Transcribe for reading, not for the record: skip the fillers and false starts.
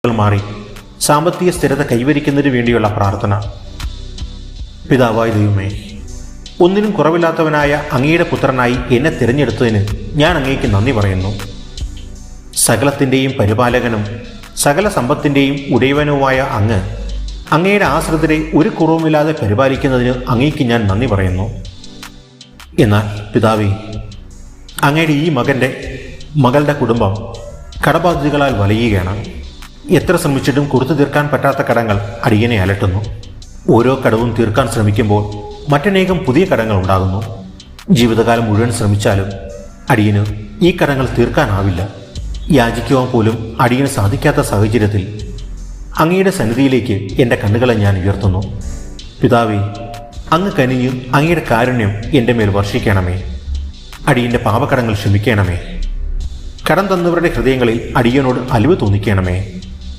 മാറി സാമ്പത്തിക സ്ഥിരത കൈവരിക്കുന്നതിന് വേണ്ടിയുള്ള പ്രാർത്ഥന. പിതാവായ ദൈവമേ, ഒന്നിനും കുറവില്ലാത്തവനായ അങ്ങയുടെ പുത്രനായി എന്നെ തിരഞ്ഞെടുത്തതിന് ഞാൻ അങ്ങേക്ക് നന്ദി പറയുന്നു. സകലത്തിൻ്റെയും പരിപാലകനും സകല സമ്പത്തിൻ്റെയും ഉടയവനുമായ അങ്ങയുടെ ആശ്രിതരെ ഒരു കുറവുമില്ലാതെ പരിപാലിക്കുന്നതിന് അങ്ങേക്ക് ഞാൻ നന്ദി പറയുന്നു. എന്നാൽ പിതാവേ, അങ്ങയുടെ ഈ മകളുടെ കുടുംബം കടബാധ്യതകളാൽ വലയുകയാണ്. എത്ര ശ്രമിച്ചിട്ടും കൊടുത്തു തീർക്കാൻ പറ്റാത്ത കടങ്ങൾ അടിയനെ അലട്ടുന്നു. ഓരോ കടവും തീർക്കാൻ ശ്രമിക്കുമ്പോൾ മറ്റനേകം പുതിയ കടങ്ങൾ ഉണ്ടാകുന്നു. ജീവിതകാലം മുഴുവൻ ശ്രമിച്ചാലും അടിയന് ഈ കടങ്ങൾ തീർക്കാനാവില്ല. യാചിക്കുവാൻ പോലും അടിയന് സാധിക്കാത്ത സാഹചര്യത്തിൽ അങ്ങയുടെ സന്നിധിയിലേക്ക് എൻ്റെ കണ്ണുകളെ ഞാൻ ഉയർത്തുന്നു. പിതാവേ, അങ്ങ് കനിഞ്ഞ് അങ്ങയുടെ കാരുണ്യം എൻ്റെ മേൽ വർഷിക്കണമേ. അടിയൻ്റെ പാപകടങ്ങൾ ക്ഷമിക്കണമേ. കടം തന്നവരുടെ ഹൃദയങ്ങളിൽ അടിയനോട് അലിവ് തോന്നിക്കണമേ.